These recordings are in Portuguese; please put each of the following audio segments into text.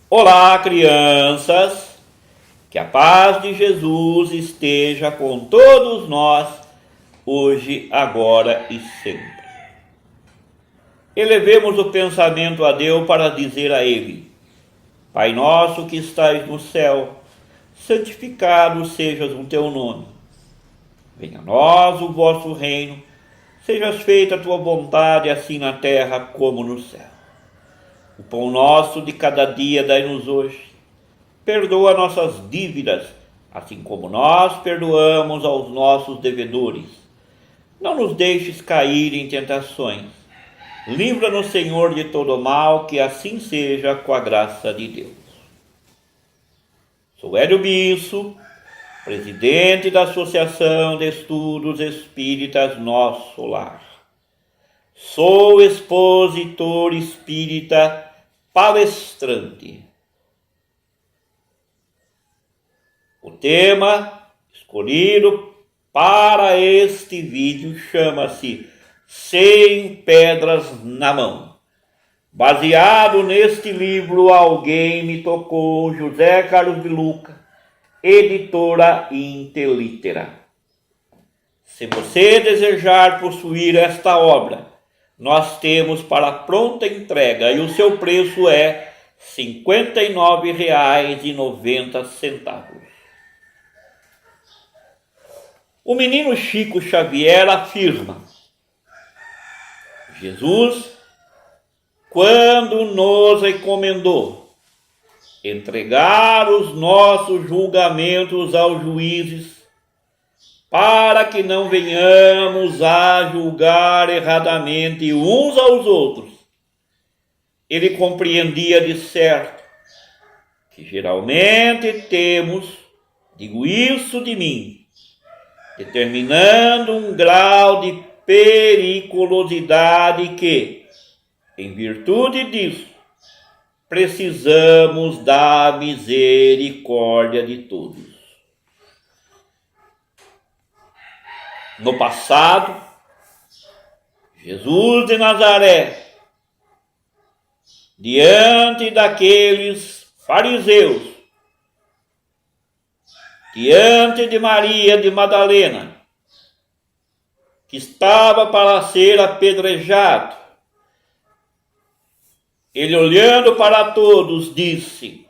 Olá, crianças! Que a paz de Jesus esteja com todos nós, hoje, agora e sempre. Elevemos o pensamento a Deus para dizer a Ele: Pai nosso que estais no céu, santificado seja o teu nome. Venha a nós o vosso reino, seja feita a tua vontade, assim na terra como no céu. O pão nosso de cada dia dai-nos hoje. Perdoa nossas dívidas, assim como nós perdoamos aos nossos devedores. Não nos deixes cair em tentações. Livra-nos, Senhor, de todo mal, que assim seja, com a graça de Deus. Sou Hélio Bisso, presidente da Associação de Estudos Espíritas Nosso Lar. Sou expositor espírita, palestrante. O tema escolhido para este vídeo chama-se 100 Pedras na Mão. Baseado neste livro Alguém Me Tocou, José Carlos de Luca, editora Intelitera. Se você desejar possuir esta obra, nós temos para pronta entrega e o seu preço é R$ 59,90. O menino Chico Xavier afirma: Jesus, quando nos recomendou entregar os nossos julgamentos aos juízes, para que não venhamos a julgar erradamente uns aos outros, ele compreendia de certo que geralmente temos, digo isso de mim, determinando um grau de periculosidade que, em virtude disso, precisamos da misericórdia de todos. No passado, Jesus de Nazaré, diante daqueles fariseus, diante de Maria de Madalena, que estava para ser apedrejado, ele, olhando para todos, disse: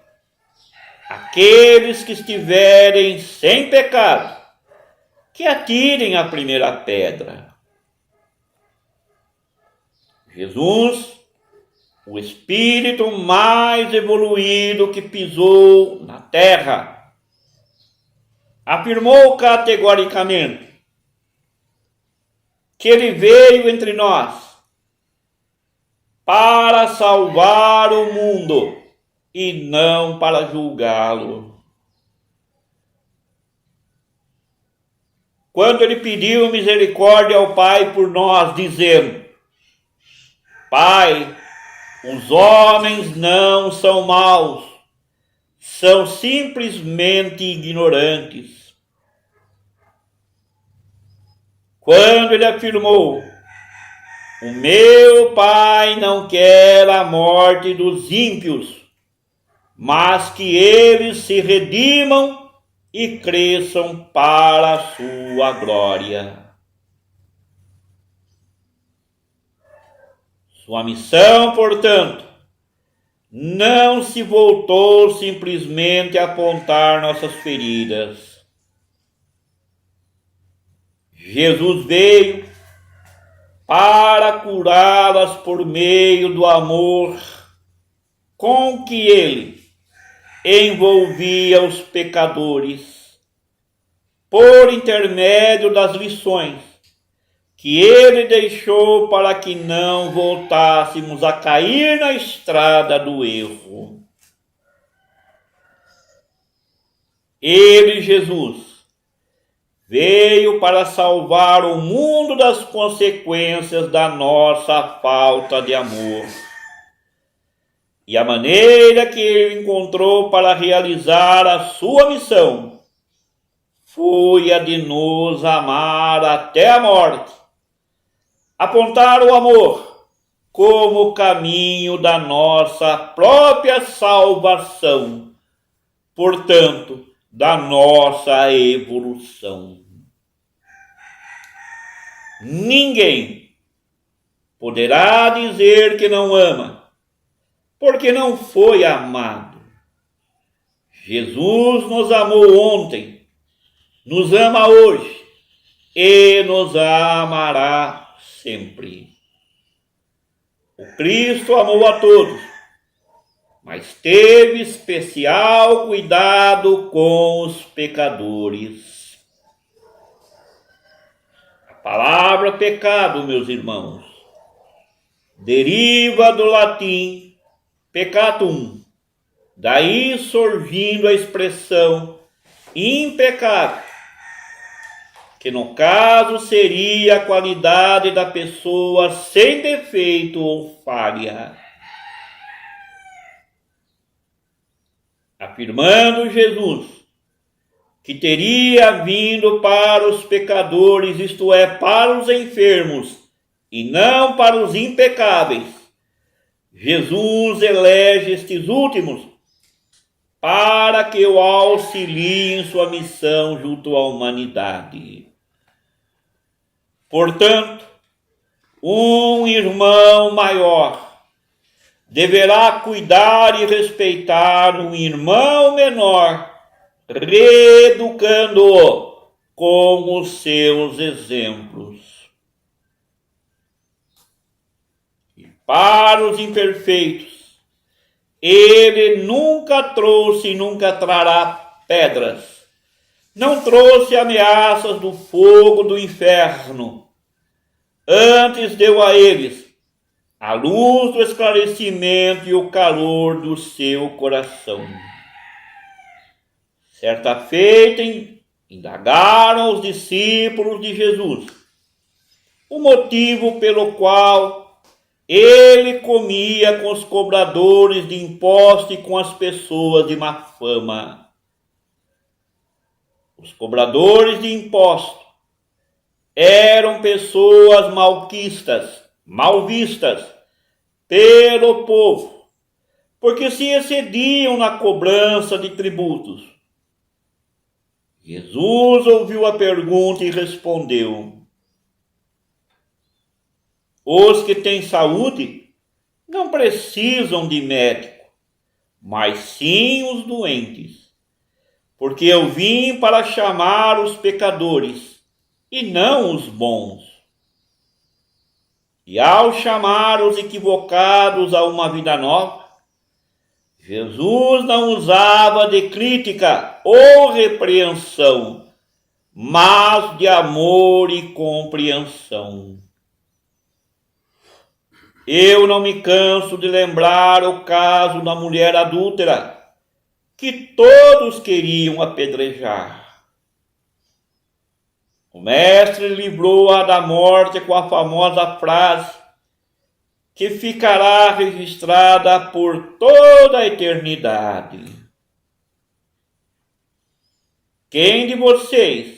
aqueles que estiverem sem pecado, que atirem a primeira pedra. Jesus, o espírito mais evoluído que pisou na terra, afirmou categoricamente que ele veio entre nós para salvar o mundo e não para julgá-lo. Quando ele pediu misericórdia ao Pai por nós, dizendo: Pai, os homens não são maus, são simplesmente ignorantes. Quando ele afirmou: o meu Pai não quer a morte dos ímpios, mas que eles se redimam e cresçam para a sua glória. Sua missão, portanto, não se voltou simplesmente a apontar nossas feridas. Jesus veio para curá-las por meio do amor com que ele envolvia os pecadores, por intermédio das lições que ele deixou para que não voltássemos a cair na estrada do erro. Ele, Jesus, veio para salvar o mundo das consequências da nossa falta de amor. E a maneira que ele encontrou para realizar a sua missão foi a de nos amar até a morte, apontar o amor como caminho da nossa própria salvação, portanto, da nossa evolução. Ninguém poderá dizer que não ama, porque não foi amado. Jesus nos amou ontem, nos ama hoje e nos amará sempre. O Cristo amou a todos, mas teve especial cuidado com os pecadores. A palavra pecado, meus irmãos, deriva do latim peccatum, daí surgindo a expressão impecável, que no caso seria a qualidade da pessoa sem defeito ou falha. Afirmando Jesus que teria vindo para os pecadores, isto é, para os enfermos, e não para os impecáveis, Jesus elege estes últimos para que o auxiliem em sua missão junto à humanidade. Portanto, um irmão maior deverá cuidar e respeitar um irmão menor, reeducando-o com os seus exemplos. E para os imperfeitos, ele nunca trouxe e nunca trará pedras. Não trouxe ameaças do fogo do inferno. Antes deu a eles a luz do esclarecimento e o calor do seu coração. Certa feita, indagaram os discípulos de Jesus o motivo pelo qual ele comia com os cobradores de impostos e com as pessoas de má fama. Os cobradores de impostos eram pessoas malquistas, mal vistas pelo povo, porque se excediam na cobrança de tributos. Jesus ouviu a pergunta e respondeu: os que têm saúde não precisam de médico, mas sim os doentes, porque eu vim para chamar os pecadores e não os bons. E ao chamar os equivocados a uma vida nova, Jesus não usava de crítica ou repreensão, mas de amor e compreensão. Eu não me canso de lembrar o caso da mulher adúltera, que todos queriam apedrejar. O mestre livrou-a da morte com a famosa frase que ficará registrada por toda a eternidade: quem de vocês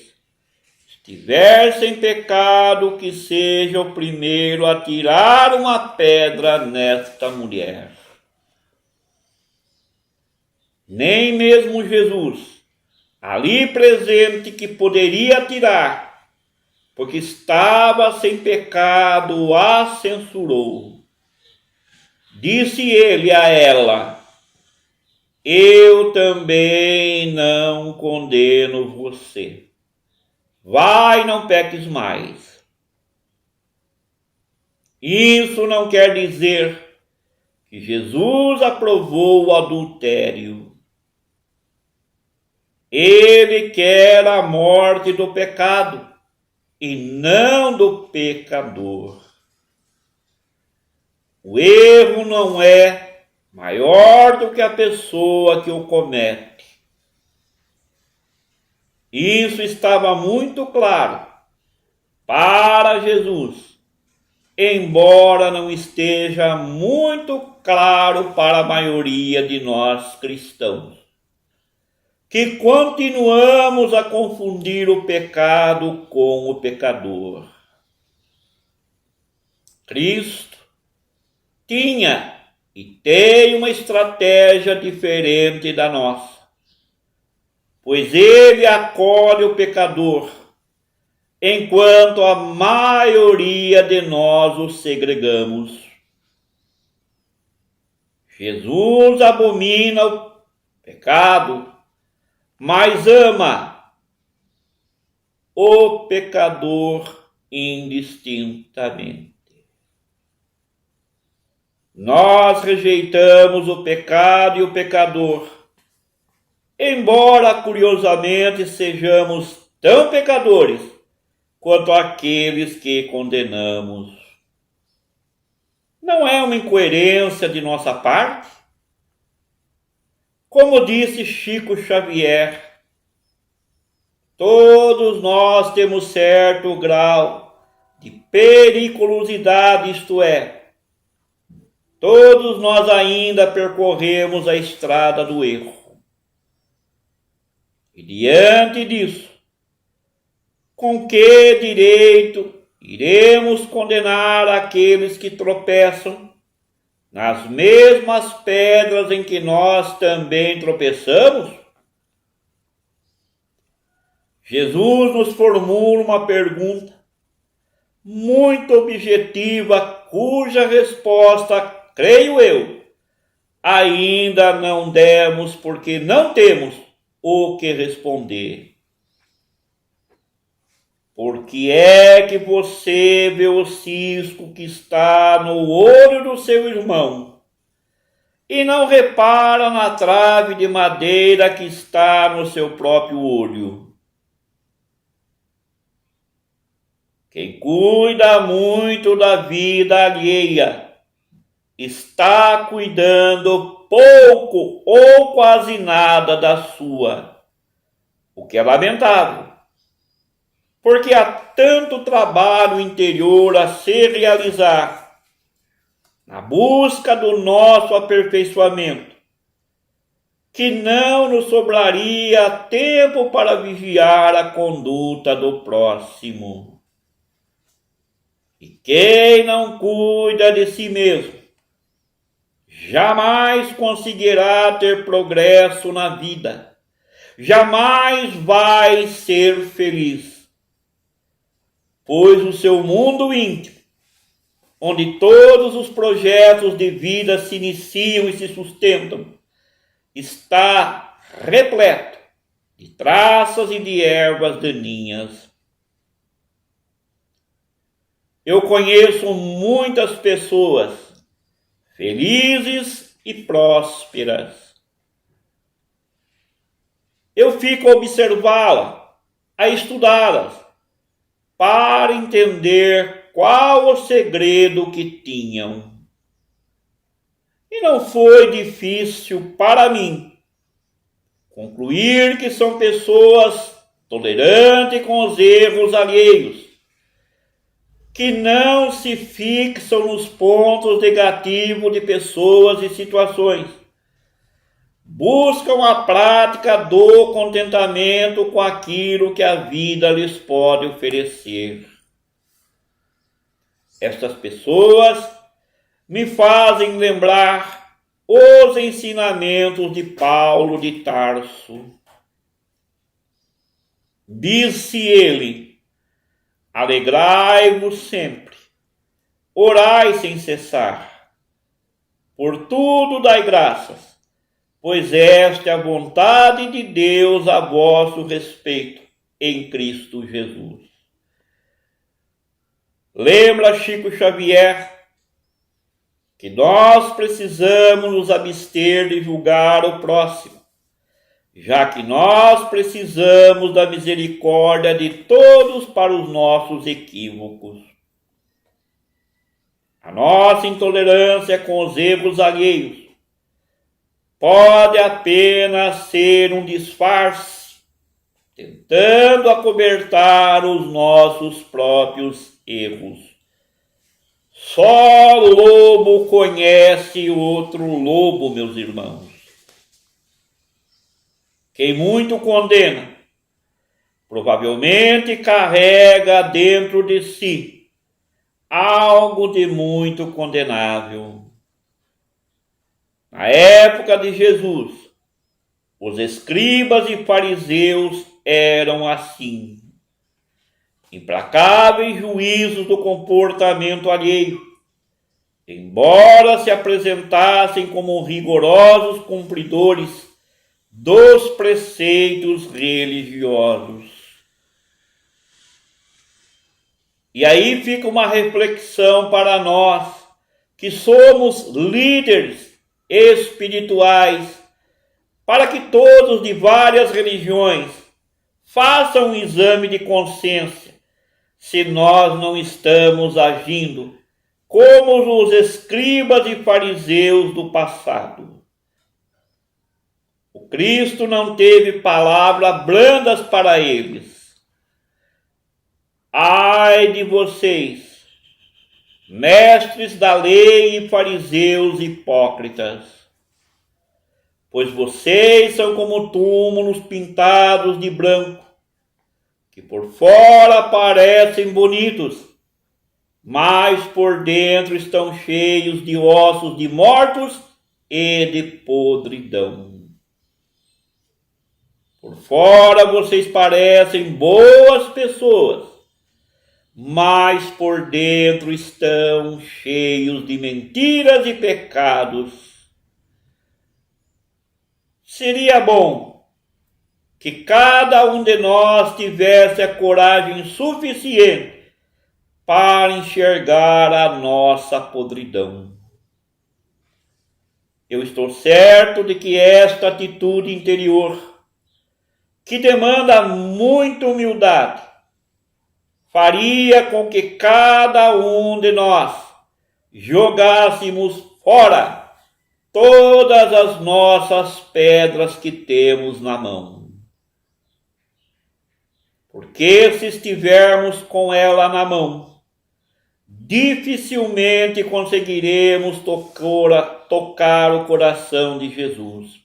estiver sem pecado, que seja o primeiro a tirar uma pedra nesta mulher. Nem mesmo Jesus, ali presente, que poderia tirar, porque estava sem pecado, a censurou. Disse ele a ela: eu também não condeno você. Vai, não peques mais. Isso não quer dizer que Jesus aprovou o adultério. Ele quer a morte do pecado e não do pecador. O erro não é maior do que a pessoa que o comete. Isso estava muito claro para Jesus, embora não esteja muito claro para a maioria de nós cristãos, que continuamos a confundir o pecado com o pecador. Cristo tinha e tem uma estratégia diferente da nossa, pois ele acolhe o pecador, enquanto a maioria de nós o segregamos. Jesus abomina o pecado, mas ama o pecador indistintamente. Nós rejeitamos o pecado e o pecador, embora curiosamente sejamos tão pecadores quanto aqueles que condenamos. Não é uma incoerência de nossa parte? Como disse Chico Xavier, todos nós temos certo grau de periculosidade, isto é, todos nós ainda percorremos a estrada do erro. E diante disso, com que direito iremos condenar aqueles que tropeçam nas mesmas pedras em que nós também tropeçamos? Jesus nos formula uma pergunta muito objetiva, cuja resposta, creio eu, ainda não demos porque não temos o que responder. Por que é que você vê o cisco que está no olho do seu irmão e não repara na trave de madeira que está no seu próprio olho? Quem cuida muito da vida alheia está cuidando pouco ou quase nada da sua, o que é lamentável, porque há tanto trabalho interior a se realizar na busca do nosso aperfeiçoamento, que não nos sobraria tempo para vigiar a conduta do próximo. E quem não cuida de si mesmo, jamais conseguirá ter progresso na vida, jamais vai ser feliz. Pois o seu mundo íntimo, onde todos os projetos de vida se iniciam e se sustentam, está repleto de traças e de ervas daninhas. Eu conheço muitas pessoas felizes e prósperas. Eu fico a observá-las, a estudá-las, para entender qual o segredo que tinham. E não foi difícil para mim concluir que são pessoas tolerantes com os erros alheios, que não se fixam nos pontos negativos de pessoas e situações, buscam a prática do contentamento com aquilo que a vida lhes pode oferecer. Estas pessoas me fazem lembrar os ensinamentos de Paulo de Tarso. Disse ele: alegrai-vos sempre, orai sem cessar, por tudo dai graças, pois esta é a vontade de Deus a vosso respeito em Cristo Jesus. Lembra Chico Xavier que nós precisamos nos abster de julgar o próximo, já que nós precisamos da misericórdia de todos para os nossos equívocos. A nossa intolerância com os erros alheios pode apenas ser um disfarce, tentando acobertar os nossos próprios erros. Só lobo conhece outro lobo, meus irmãos. Quem muito condena, provavelmente carrega dentro de si algo de muito condenável. Na época de Jesus, os escribas e fariseus eram assim, implacáveis juízos do comportamento alheio, embora se apresentassem como rigorosos cumpridores dos preceitos religiosos. E aí fica uma reflexão para nós, que somos líderes espirituais, para que todos de várias religiões façam um exame de consciência, se nós não estamos agindo como os escribas e fariseus do passado. O Cristo não teve palavras brandas para eles. Ai de vocês, mestres da lei e fariseus hipócritas, pois vocês são como túmulos pintados de branco, que por fora parecem bonitos, mas por dentro estão cheios de ossos de mortos e de podridão. Por fora vocês parecem boas pessoas, mas por dentro estão cheios de mentiras e pecados. Seria bom que cada um de nós tivesse a coragem suficiente para enxergar a nossa podridão. Eu estou certo de que esta atitude interior, que demanda muita humildade, faria com que cada um de nós jogássemos fora todas as nossas pedras que temos na mão. Porque se estivermos com ela na mão, dificilmente conseguiremos tocar o coração de Jesus.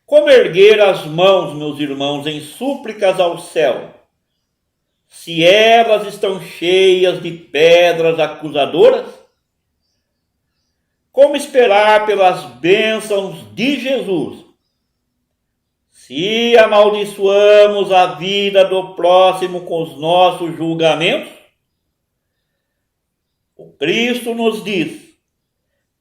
Como erguer as mãos, meus irmãos, em súplicas ao céu, se elas estão cheias de pedras acusadoras? Como esperar pelas bênçãos de Jesus, se amaldiçoamos a vida do próximo com os nossos julgamentos? O Cristo nos diz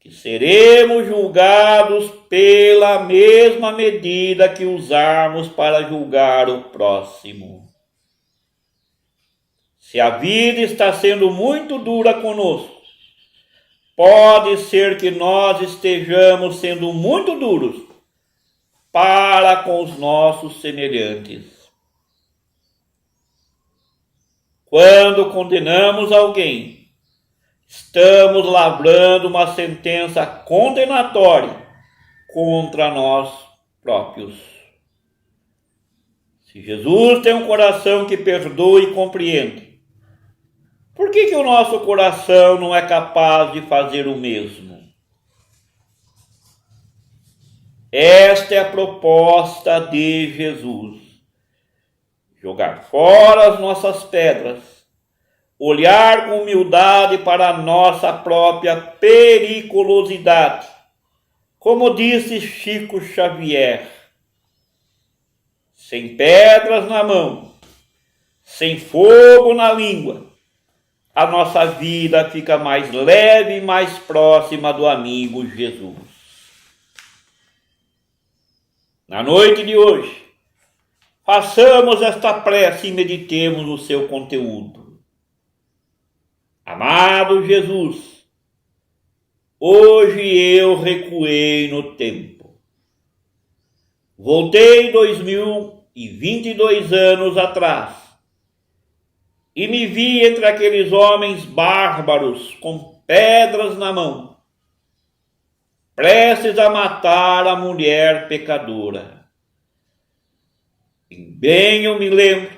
que seremos julgados pela mesma medida que usarmos para julgar o próximo. Se a vida está sendo muito dura conosco, pode ser que nós estejamos sendo muito duros para com os nossos semelhantes. Quando condenamos alguém, estamos lavrando uma sentença condenatória contra nós próprios. Se Jesus tem um coração que perdoa e compreende, por que o nosso coração não é capaz de fazer o mesmo? Esta é a proposta de Jesus. Jogar fora as nossas pedras, olhar com humildade para a nossa própria periculosidade. Como disse Chico Xavier, sem pedras na mão, sem fogo na língua, a nossa vida fica mais leve e mais próxima do amigo Jesus. Na noite de hoje, façamos esta prece e meditemos o seu conteúdo. Amado Jesus, hoje eu recuei no tempo. Voltei 2022 anos atrás e me vi entre aqueles homens bárbaros com pedras na mão, prestes a matar a mulher pecadora. E bem eu me lembro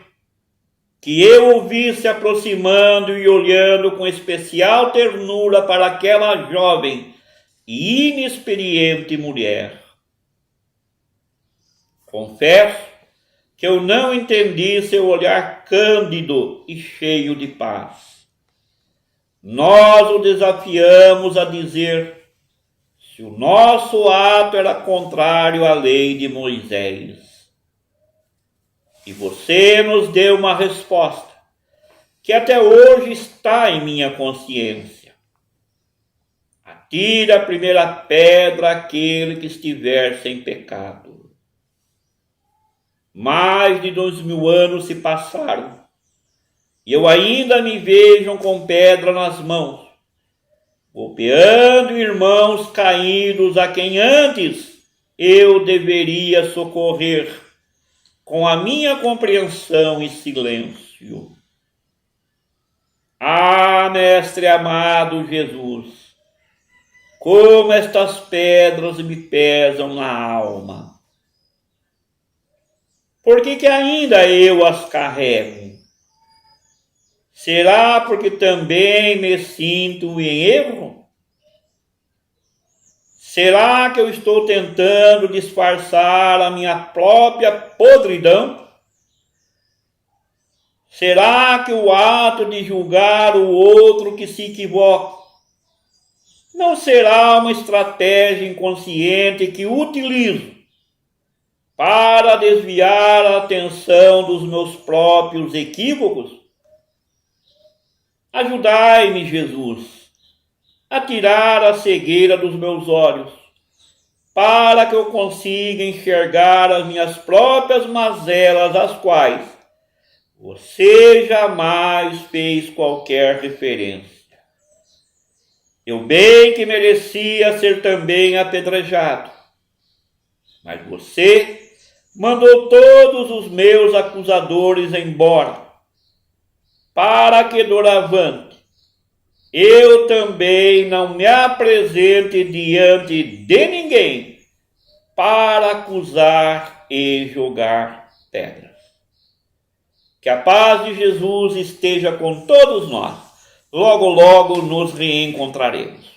que eu o vi se aproximando e olhando com especial ternura para aquela jovem e inexperiente mulher. Confesso que eu não entendi seu olhar cândido e cheio de paz. Nós o desafiamos a dizer se o nosso ato era contrário à lei de Moisés. E você nos deu uma resposta que até hoje está em minha consciência. Atire a primeira pedra aquele que estiver sem pecado. Mais de 2000 anos se passaram e eu ainda me vejo com pedra nas mãos, golpeando irmãos caídos a quem antes eu deveria socorrer com a minha compreensão e silêncio. Ah, Mestre amado Jesus, como estas pedras me pesam na alma. Por que ainda eu as carrego? Será porque também me sinto em erro? Será que eu estou tentando disfarçar a minha própria podridão? Será que o ato de julgar o outro que se equivoca não será uma estratégia inconsciente que utilizo para desviar a atenção dos meus próprios equívocos? Ajudai-me, Jesus, a tirar a cegueira dos meus olhos, para que eu consiga enxergar as minhas próprias mazelas, às quais você jamais fez qualquer referência. Eu bem que merecia ser também apedrejado, mas você mandou todos os meus acusadores embora, para que doravante eu também não me apresente diante de ninguém para acusar e jogar pedras. Que a paz de Jesus esteja com todos nós. Logo, logo nos reencontraremos.